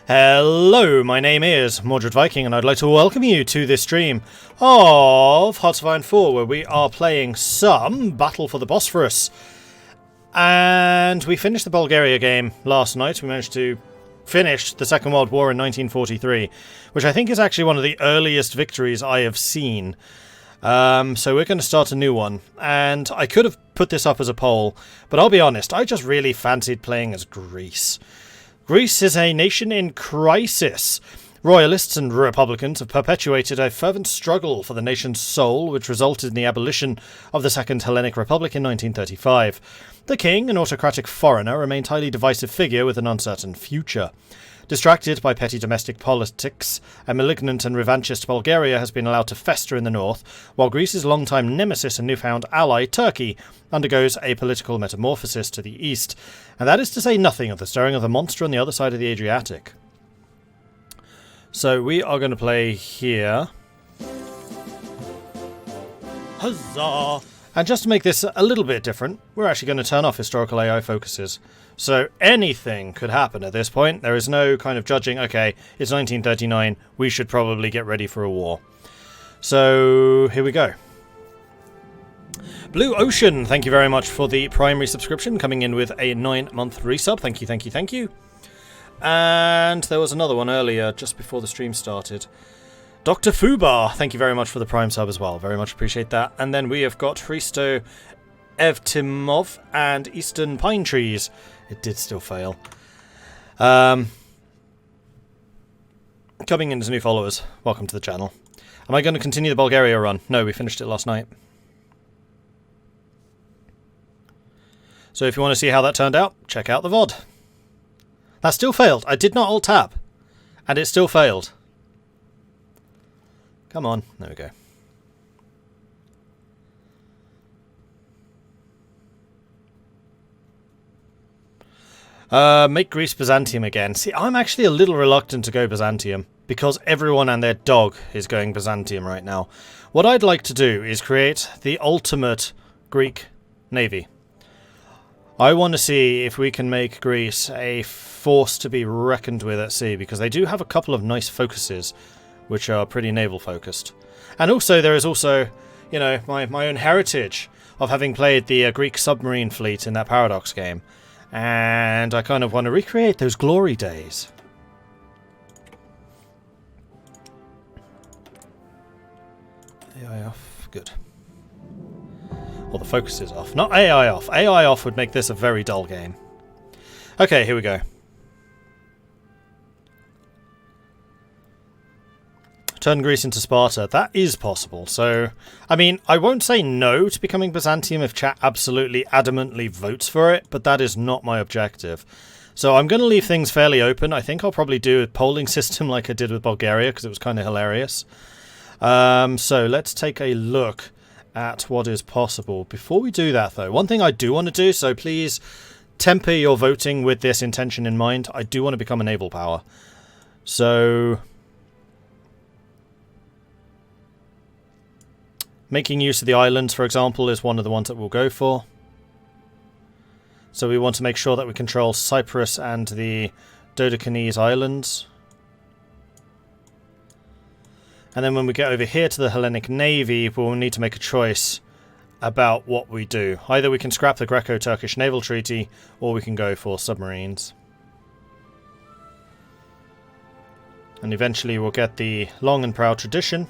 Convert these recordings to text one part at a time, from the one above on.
Hello, my name is Mordred Viking, and I'd like to welcome you to this stream of Hearts of Iron 4, where we are playing some Battle for the Bosporus. And we finished the Bulgaria game last night. We managed to finish the Second World War in 1943, which I think is actually one of the earliest victories I have seen. So we're going to start a new one, and I could have put this up as a poll, but I'll be honest, I just really fancied playing as Greece. Greece is a nation in crisis. Royalists and Republicans have perpetuated a fervent struggle for the nation's soul, which resulted in the abolition of the Second Hellenic Republic in 1935. The king, an autocratic foreigner, remained a highly divisive figure with an uncertain future. Distracted by petty domestic politics, a malignant and revanchist Bulgaria has been allowed to fester in the north, while Greece's longtime nemesis and newfound ally, Turkey, undergoes a political metamorphosis to the east, and that is to say nothing of the stirring of the monster on the other side of the Adriatic. So we are going to play here. Huzzah! And just to make this a little bit different, we're actually going to turn off historical AI focuses. So anything could happen at this point. There is no kind of judging, okay, it's 1939, we should probably get ready for a war. So here we go. Blue Ocean, thank you very much for the primary subscription, coming in with a 9-month resub. Thank you, thank you, thank you. And there was another one earlier, just before the stream started. Dr. Fubar, thank you very much for the prime sub as well. Very much appreciate that. And then we have got Hristo Evtimov and Eastern Pine Trees. It did still fail. Coming in as new followers, welcome to the channel. Am I going to continue the Bulgaria run? No, we finished it last night. So if you want to see how that turned out, check out the VOD. That still failed. I did not alt-tab. And it still failed. Come on. There we go. Make Greece Byzantium again. See, I'm actually a little reluctant to go Byzantium, because everyone and their dog is going Byzantium right now. What I'd like to do is create the ultimate Greek navy. I want to see if we can make Greece a force to be reckoned with at sea, because they do have a couple of nice focuses, which are pretty naval focused. And also, there is also, you know, my own heritage of having played the Greek submarine fleet in that Paradox game. And I kind of want to recreate those glory days. AI off. Good. Well, the focus is off. Not AI off. AI off would make this a very dull game. Okay, here we go. Turn Greece into Sparta. That is possible. So, I mean, I won't say no to becoming Byzantium if chat absolutely adamantly votes for it, but that is not my objective. So I'm going to leave things fairly open. I think I'll probably do a polling system like I did with Bulgaria, because it was kind of hilarious. So let's take a look at what is possible. Before we do that, though, one thing I do want to do, so please temper your voting with this intention in mind. I do want to become a naval power. So making use of the islands, for example, is one of the ones that we'll go for. So we want to make sure that we control Cyprus and the Dodecanese Islands. And then when we get over here to the Hellenic Navy, we'll need to make a choice about what we do. Either we can scrap the Greco-Turkish Naval Treaty, or we can go for submarines. And eventually we'll get the long and proud tradition.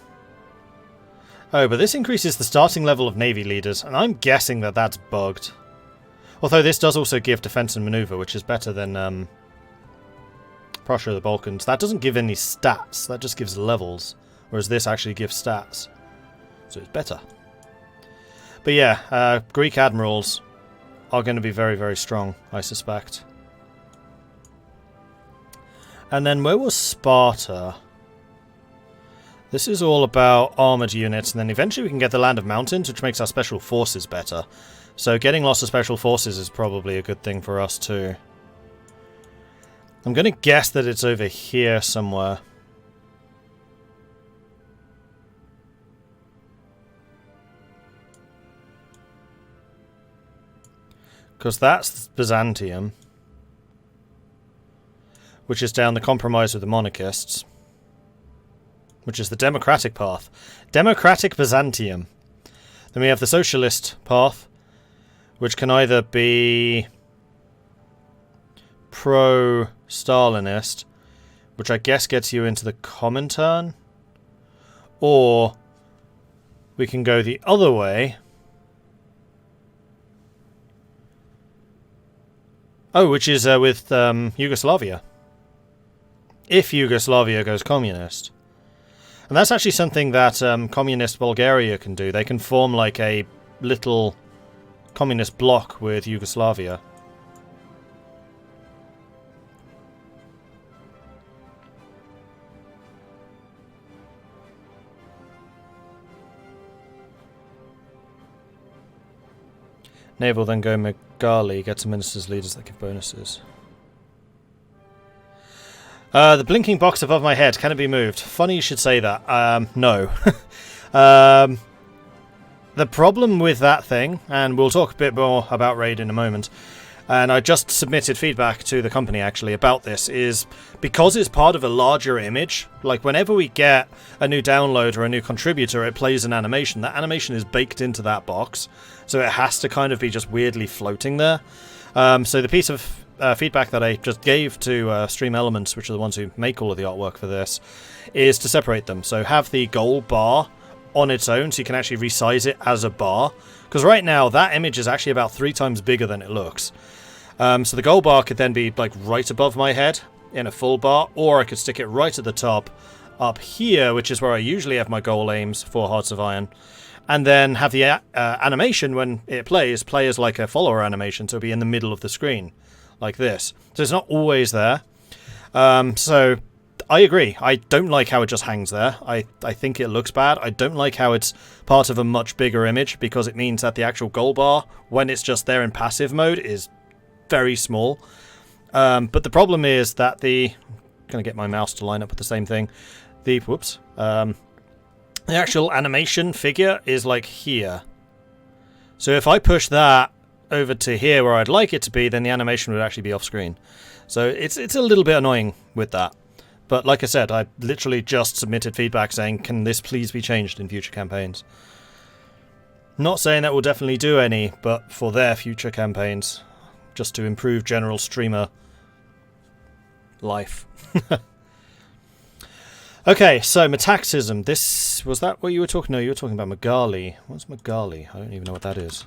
Oh, but this increases the starting level of Navy leaders, and I'm guessing that that's bugged. Although this does also give defense and maneuver, which is better than Prussia of the Balkans. That doesn't give any stats, that just gives levels. Whereas this actually gives stats. So it's better. But yeah, Greek admirals are going to be very, very strong, I suspect. And then where was Sparta? This is all about armoured units, and then eventually we can get the Land of Mountains, which makes our special forces better. So getting lots of special forces is probably a good thing for us too. I'm going to guess that it's over here somewhere. Because that's Byzantium. which is down the compromise with the monarchists, which is the democratic path. Democratic Byzantium. Then we have the Socialist Path, which can either be pro-Stalinist, which I guess gets you into the Comintern, or we can go the other way. Oh, which is with Yugoslavia. If Yugoslavia goes communist. And that's actually something that communist Bulgaria can do. They can form like a little communist bloc with Yugoslavia. Naval then go Megali, get some ministers, leaders that give bonuses. The blinking box above my head, can it be moved? Funny you should say that. No. The problem with that thing, and we'll talk a bit more about Raid in a moment, and I just submitted feedback to the company actually about this, is because it's part of a larger image, like whenever we get a new download or a new contributor, it plays an animation. That animation is baked into that box, so it has to kind of be just weirdly floating there. So the piece of feedback that I just gave to Stream Elements, which are the ones who make all of the artwork for this, is to separate them. So have the goal bar on its own, so you can actually resize it as a bar. Because right now, that image is actually about 3 times bigger than it looks. So the goal bar could then be like right above my head in a full bar, or I could stick it right at the top up here, which is where I usually have my goal aims for Hearts of Iron. And then have the animation, when it plays, play as like a follower animation, so it'll be in the middle of the screen, like this. So it's not always there. So I agree. I don't like how it just hangs there. I think it looks bad. I don't like how it's part of a much bigger image, because it means that the actual goal bar, when it's just there in passive mode, is very small. But the problem is that I'm going to get my mouse to line up with the same thing. The actual animation figure is like here. So if I push that over to here where I'd like it to be, then the animation would actually be off screen. So it's a little bit annoying with that. But like I said, I literally just submitted feedback saying, can this please be changed in future campaigns? Not saying that will definitely do any, but for their future campaigns, just to improve general streamer life. Okay, so Metaxism. Was that what you were talking? No, you were talking about Megali. What's Megali? I don't even know what that is.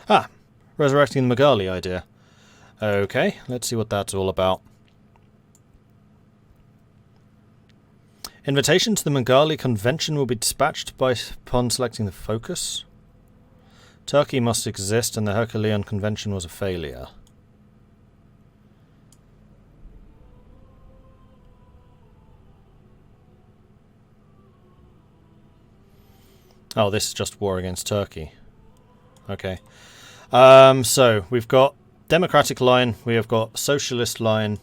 Ah, resurrecting the Megali idea. Okay, let's see what that's all about. Invitation to the Megali Convention will be dispatched upon selecting the focus. Turkey must exist, and the Herculean Convention was a failure. Oh, this is just war against Turkey. Okay. So, we've got Democratic line, we have got Socialist line,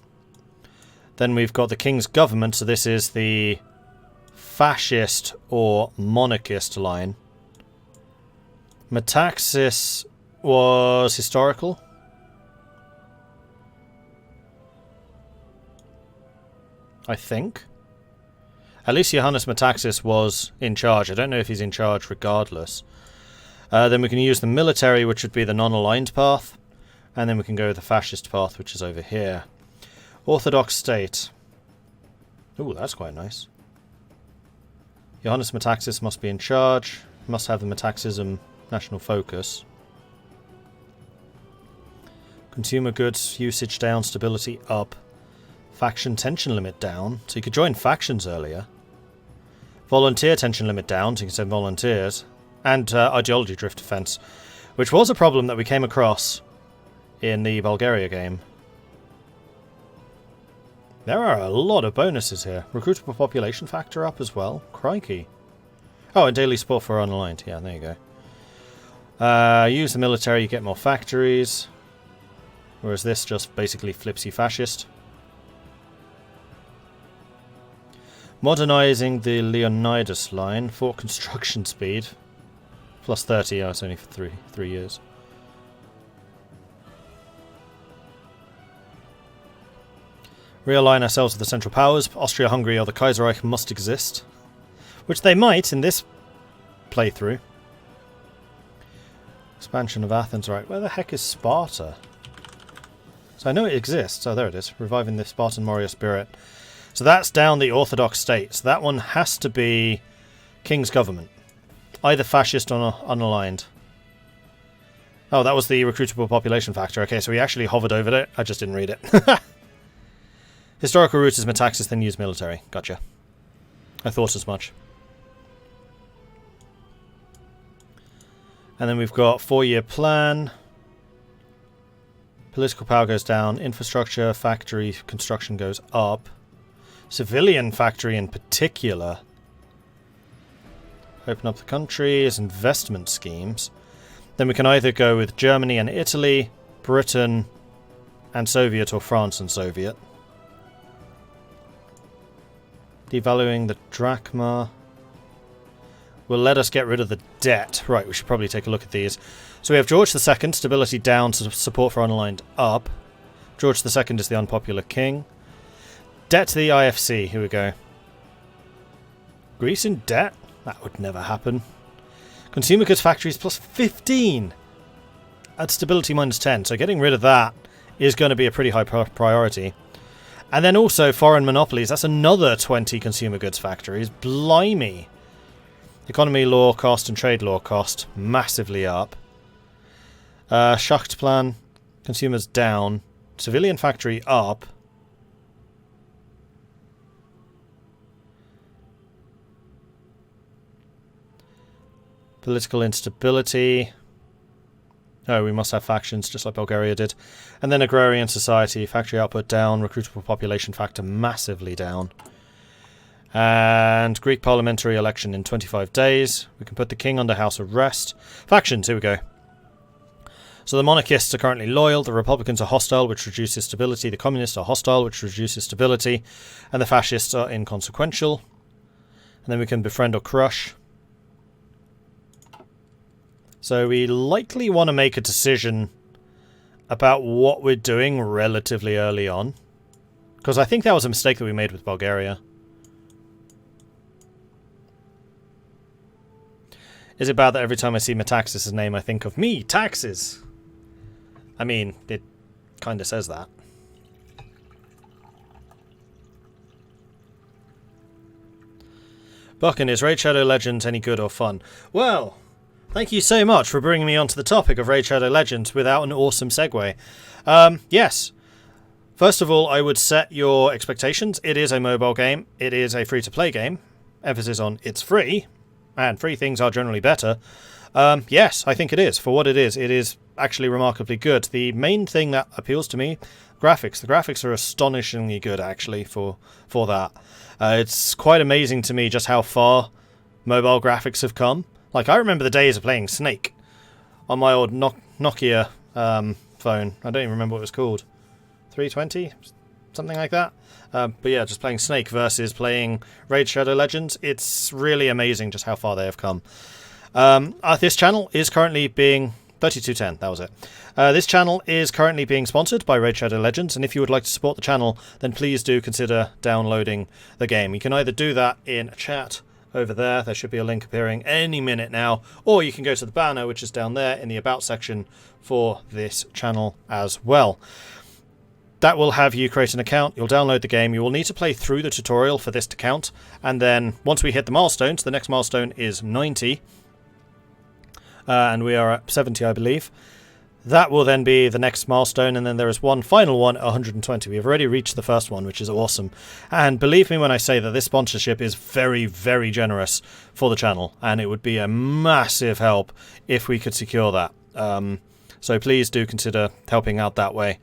then we've got the King's Government, so this is the Fascist or Monarchist line. Metaxis was historical. I think. At least Johannes Metaxis was in charge. I don't know if he's in charge regardless. Then we can use the military, which would be the non-aligned path. And then we can go with the fascist path, which is over here. Orthodox state. Ooh, that's quite nice. Johannes Metaxis must be in charge. Must have the Metaxism national focus. Consumer goods usage down, stability up. Faction tension limit down, so you could join factions earlier. Volunteer tension limit down, so you can send volunteers. And ideology drift defense, which was a problem that we came across in the Bulgaria game. There are a lot of bonuses here. Recruitable population factor up as well. Crikey. Oh, and daily support for unaligned. Yeah, there you go. Use the military, you get more factories. Whereas this just basically flips you fascist. Modernizing the Leonidas line. Fort construction speed. Plus 30. Oh, it's only for three years. Realign ourselves with the Central Powers. Austria-Hungary or the Kaiserreich must exist. Which they might in this playthrough. Expansion of Athens, right. Where the heck is Sparta? So I know it exists. Oh, there it is. Reviving the Spartan warrior spirit. So that's down the Orthodox state. So that one has to be King's government. Either fascist or unaligned. Oh, that was the recruitable population factor. Okay, so we actually hovered over it. I just didn't read it. Historical route is Metaxas, then use military. Gotcha. I thought as much. And then we've got 4-year plan. Political power goes down. Infrastructure, factory, construction goes up. Civilian factory in particular. Open up the country as investment schemes. Then we can either go with Germany and Italy, Britain and Soviet, or France and Soviet. Devaluing the drachma will let us get rid of the debt. Right, we should probably take a look at these. So we have George II, stability down, support for unaligned up. George II is the unpopular king. Debt to the IFC, here we go. Greece in debt? That would never happen. Consumer goods factories plus 15 at stability minus 10. So getting rid of that is going to be a pretty high priority. And then also foreign monopolies. That's another 20 consumer goods factories. Blimey. Economy law cost and trade law cost massively up. Schacht plan. Consumers down. Civilian factory up. Political instability. Oh, we must have factions, just like Bulgaria did. And then agrarian society, factory output down, recruitable population factor massively down. And Greek parliamentary election in 25 days. We can put the king under house arrest. Factions, here we go. So the monarchists are currently loyal, the republicans are hostile, which reduces stability, the communists are hostile, which reduces stability, and the fascists are inconsequential. And then we can befriend or crush. So we likely want to make a decision about what we're doing relatively early on. Because I think that was a mistake that we made with Bulgaria. Is it bad that every time I see Metaxas' name I think of me, taxes? I mean, it kind of says that. Buchan, is Raid Shadow Legends any good or fun? Well, thank you so much for bringing me onto the topic of Raid Shadow Legends without an awesome segue. Yes. First of all, I would set your expectations. It is a mobile game. It is a free-to-play game. Emphasis on it's free, and free things are generally better. Yes, I think it is. For what it is actually remarkably good. The main thing that appeals to me, graphics. The graphics are astonishingly good, actually, for that. It's quite amazing to me just how far mobile graphics have come. Like, I remember the days of playing Snake on my old Nokia phone. I don't even remember what it was called. 320? Something like that. But yeah, just playing Snake versus playing Raid Shadow Legends. It's really amazing just how far they have come. This channel is currently being... 3210, that was it. This channel is currently being sponsored by Raid Shadow Legends, and if you would like to support the channel, then please do consider downloading the game. You can either do that in a chat over there. There should be a link appearing any minute now, or you can go to the banner, which is down there in the About section for this channel as well. That will have you create an account, you'll download the game, you will need to play through the tutorial for this to count, and then once we hit the milestones, the next milestone is 90, and we are at 70, I believe. That will then be the next milestone, and then there is one final one at 120. We have already reached the first one, which is awesome. And believe me when I say that this sponsorship is very, very generous for the channel, and it would be a massive help if we could secure that. So please do consider helping out that way.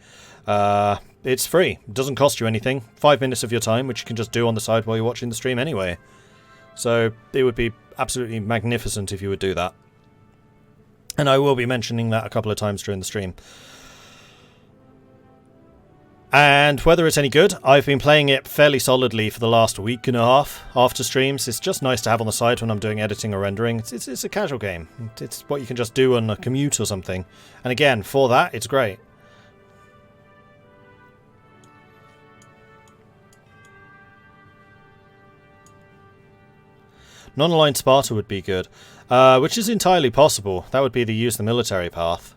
It's free. It doesn't cost you anything. 5 minutes of your time, which you can just do on the side while you're watching the stream anyway. So it would be absolutely magnificent if you would do that. And I will be mentioning that a couple of times during the stream. And whether it's any good, I've been playing it fairly solidly for the last week and a half after streams. It's just nice to have on the side when I'm doing editing or rendering. It's a casual game. It's what you can just do on a commute or something. And again, for that, it's great. Non-aligned Sparta would be good. Which is entirely possible. That would be the use the military path.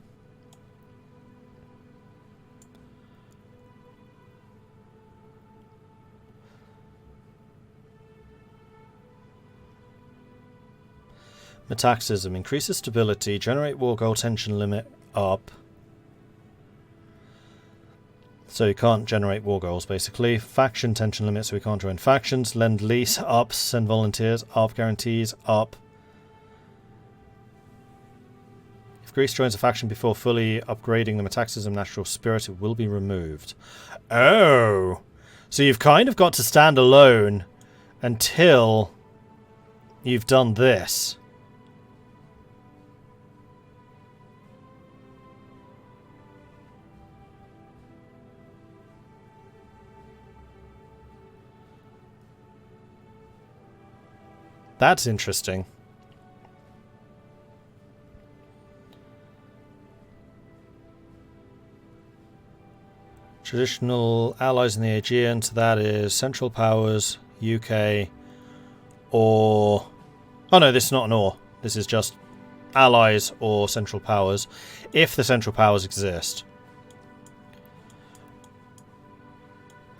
Metaxism. Increases stability. Generate war goal tension limit up. So you can't generate war goals, basically. Faction tension limit, so we can't join factions. Lend lease up. Send volunteers up. Guarantees up. If Greece joins a faction before fully upgrading the Metaxism natural spirit, it will be removed. Oh! So you've kind of got to stand alone until you've done this. That's interesting. Traditional allies in the Aegean, so that is Central Powers, UK, or... Oh no, this is not an or. This is just allies or Central Powers, if the Central Powers exist.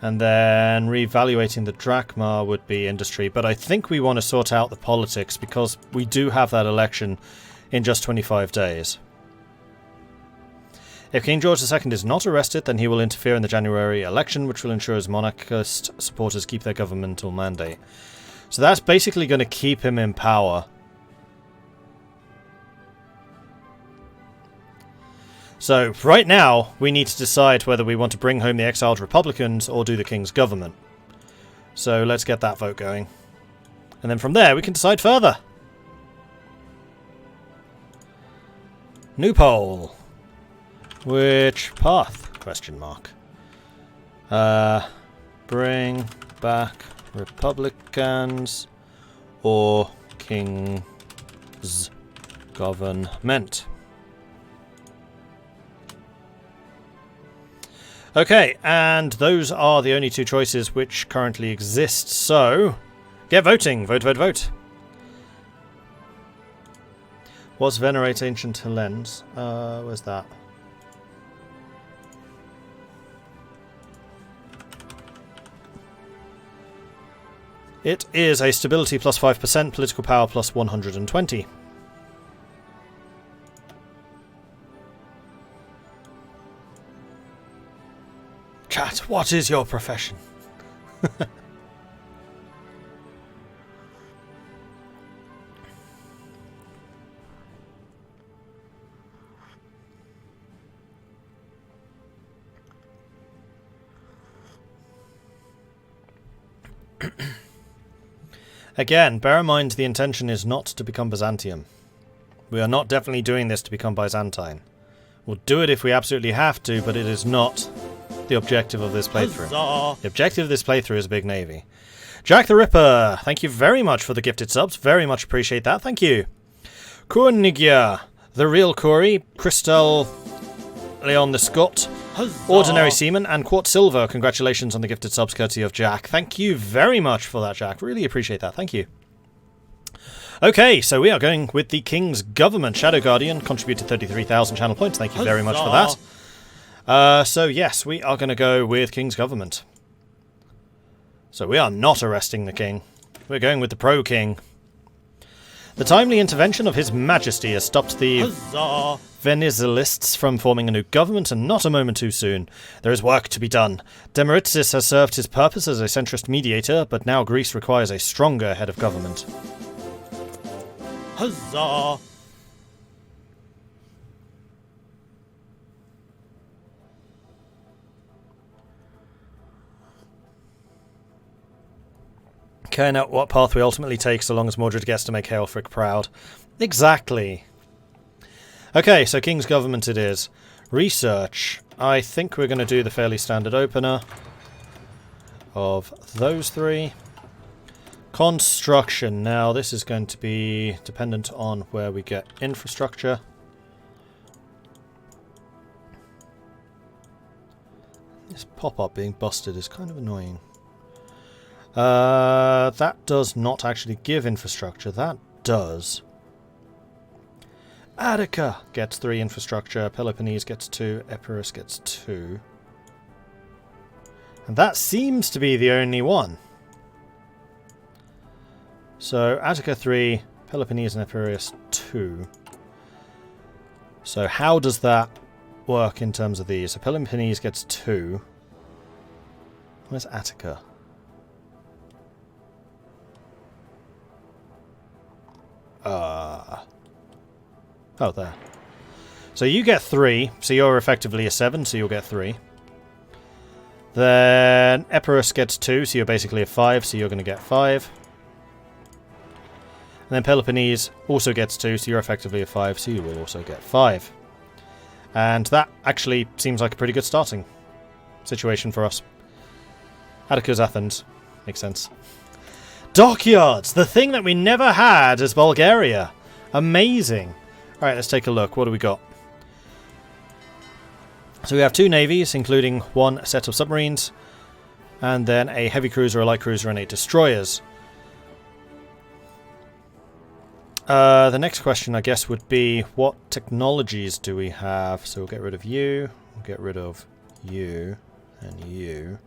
And then reevaluating the drachma would be industry. But I think we want to sort out the politics because we do have that election in just 25 days. If King George II is not arrested, then he will interfere in the January election, which will ensure his monarchist supporters keep their governmental mandate. So that's basically going to keep him in power. So, right now, we need to decide whether we want to bring home the exiled Republicans or do the King's government. So, let's get that vote going. And then from there, we can decide further. New poll. Which path? Question mark. Bring back Republicans or King's government. Okay, and those are the only two choices which currently exist, so get voting! Vote, vote, vote! What's Venerate Ancient Hellenes? Where's that? It is a stability plus 5%, political power plus 120. Chat, what is your profession? Again, bear in mind the intention is not to become Byzantium. We are not definitely doing this to become Byzantine. We'll do it if we absolutely have to, but it is not the objective of this playthrough. Huzzah! The objective of this playthrough is a big navy. Jack the Ripper, thank you very much for the gifted subs. Very much appreciate that. Thank you. Kurnigia, the real Corey, Crystal, Leon the Scot, Huzzah! Ordinary Seaman, and Quart Silver. Congratulations on the gifted subs courtesy of Jack. Thank you very much for that, Jack. Really appreciate that. Thank you. Okay, so we are going with the King's Government. Shadow Guardian contributed 33,000 channel points. Thank you very much for that. So yes, we are going to go with King's Government. So we are not arresting the King. We're going with the Pro-King. The timely intervention of His Majesty has stopped the Venezuelists from forming a new government, and not a moment too soon. There is work to be done. Demaritzis has served his purpose as a centrist mediator, but now Greece requires a stronger head of government. Huzzah! Okay, now what path we ultimately take so long as Mordred gets to make Haelfric proud. Exactly. Okay, so King's Government it is. Research. I think we're going to do the fairly standard opener of those three. Construction. Now, this is going to be dependent on where we get infrastructure. This pop-up being busted is kind of annoying. That does not actually give infrastructure. That does. Attica gets 3 infrastructure. Peloponnese gets 2. Epirus gets 2. And that seems to be the only one. So Attica 3, Peloponnese and Epirus 2. So how does that work in terms of these? So Peloponnese gets 2. Where's Attica? Oh, there. So you get 3, so you're effectively a 7, so you'll get 3. Then Epirus gets 2, so you're basically a 5, so you're going to get 5. And then Peloponnese also gets 2, so you're effectively a 5, so you will also get 5. And that actually seems like a pretty good starting situation for us. Attica's Athens. Makes sense. Dockyards! The thing that we never had as Bulgaria. Amazing. Alright, let's take a look. What do we got? So we have 2 navies, including 1 set of submarines, and then a heavy cruiser, a light cruiser, and 8 destroyers. The next question, I guess, would be, what technologies do we have? So we'll get rid of you, we'll get rid of you, and you.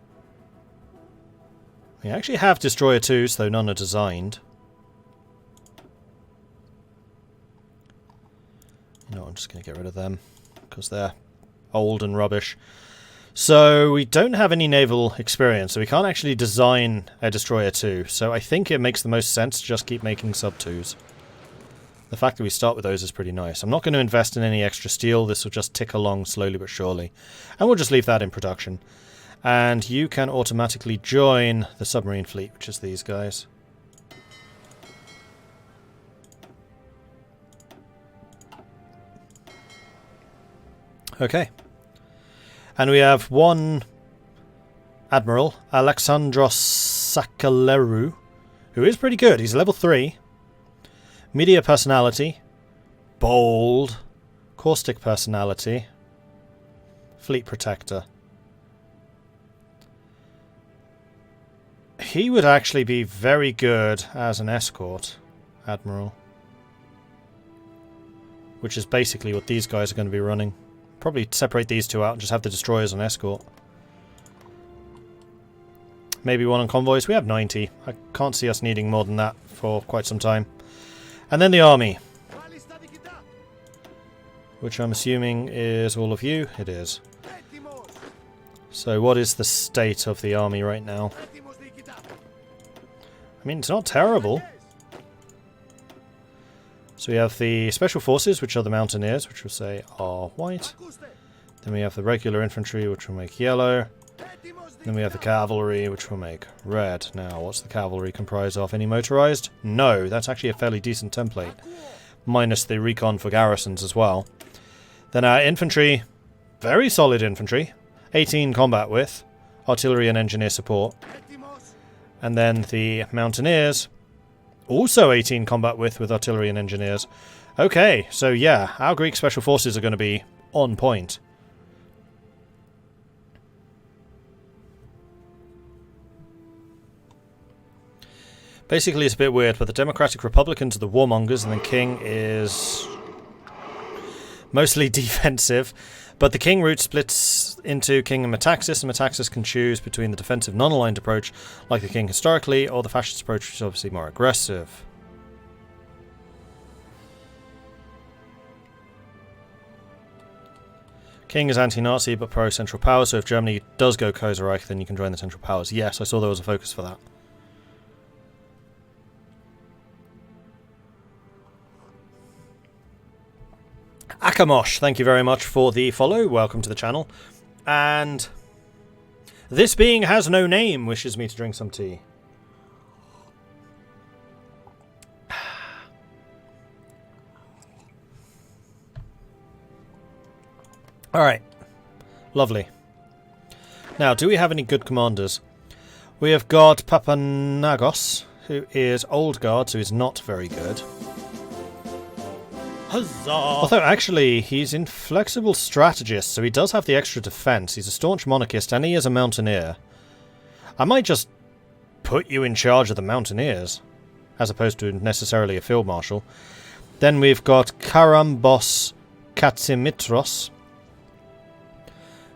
We actually have destroyer 2s, though none are designed. You know, I'm just going to get rid of them, because they're old and rubbish. So we don't have any naval experience, so we can't actually design a destroyer 2. So I think it makes the most sense to just keep making sub 2s. The fact that we start with those is pretty nice. I'm not going to invest in any extra steel. This will just tick along slowly but surely. And we'll just leave that in production. And you can automatically join the submarine fleet, which is these guys. Okay. And we have 1 Admiral, Alexandros Sakaleru, who is pretty good. He's level 3. Media personality. Bold. Caustic personality. Fleet protector. He would actually be very good as an escort, Admiral. Which is basically what these guys are going to be running. Probably separate these 2 out and just have the destroyers on escort. Maybe 1 on convoys. We have 90. I can't see us needing more than that for quite some time. And then the army. Which I'm assuming is all of you. It is. So what is the state of the army right now? I mean, it's not terrible. So we have the Special Forces, which are the Mountaineers, which we'll say are white. Then we have the Regular Infantry, which will make yellow. Then we have the Cavalry, which will make red. Now, what's the Cavalry comprised of? Any motorized? No, that's actually a fairly decent template. Minus the recon for garrisons as well. Then our Infantry, very solid infantry. 18 combat width. Artillery and engineer support. And then the Mountaineers, also 18 combat width with artillery and engineers. Okay, so yeah, our Greek special forces are going to be on point. Basically, it's a bit weird, but the Democratic Republicans are the warmongers, and the king is mostly defensive. But the king route splits into king and Metaxas, and Metaxas can choose between the defensive non-aligned approach, like the king historically, or the fascist approach, which is obviously more aggressive. King is anti-Nazi, but pro-Central Powers, so if Germany does go Kaiserreich, then you can join the Central Powers. Yes, I saw there was a focus for that. Akamosh, thank you very much for the follow. Welcome to the channel. And this being has no name wishes me to drink some tea. Alright. Lovely. Now, do we have any good commanders? We have got Papanagos, who is old guard, so he's not very good. Huzzah! Although, actually, he's inflexible strategist, so he does have the extra defense. He's a staunch monarchist, and he is a mountaineer. I might just put you in charge of the mountaineers, as opposed to necessarily a field marshal. Then we've got Karambos Katsimitros,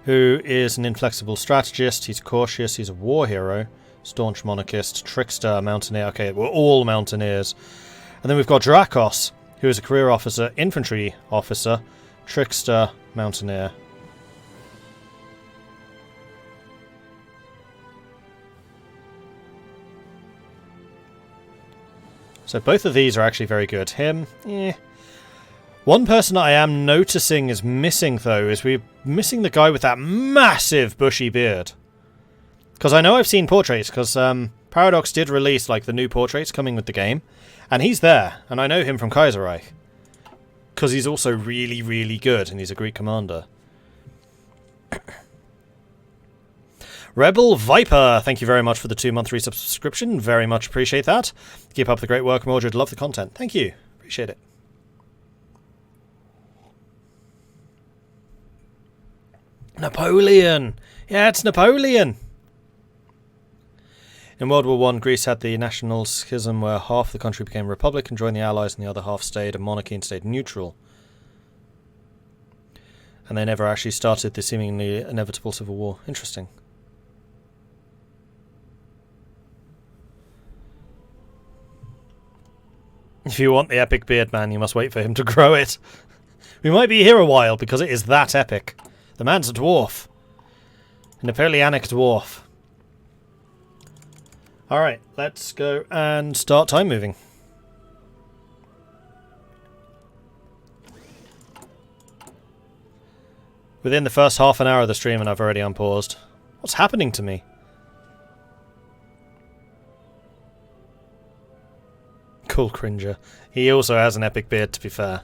who is an inflexible strategist. He's cautious, he's a war hero, staunch monarchist, trickster, mountaineer. Okay, we're all mountaineers. And then we've got Drakos, who is a career officer, infantry officer, trickster, mountaineer. So both of these are actually very good. Him, eh. One person I am noticing is missing, though, is we're missing the guy with that massive bushy beard. Because I know I've seen portraits, because Paradox did release like the new portraits coming with the game, and he's there, and I know him from Kaiserreich. Because he's also really, really good, and he's a Greek commander. Rebel Viper, thank you very much for the 2-month resubscription. Very much appreciate that. Keep up the great work, Mordred. Love the content. Thank you. Appreciate it. Napoleon! Yeah, it's Napoleon! In World War I, Greece had the national schism where half the country became a republic and joined the Allies and the other half stayed a monarchy and stayed neutral. And they never actually started the seemingly inevitable civil war. Interesting. If you want the epic beard man, you must wait for him to grow it. We might be here a while because it is that epic. The man's a dwarf. A Napoleonic dwarf. Alright, let's go and start time moving. Within the first half an hour of the stream and I've already unpaused. What's happening to me? Cool Cringer. He also has an epic beard, to be fair.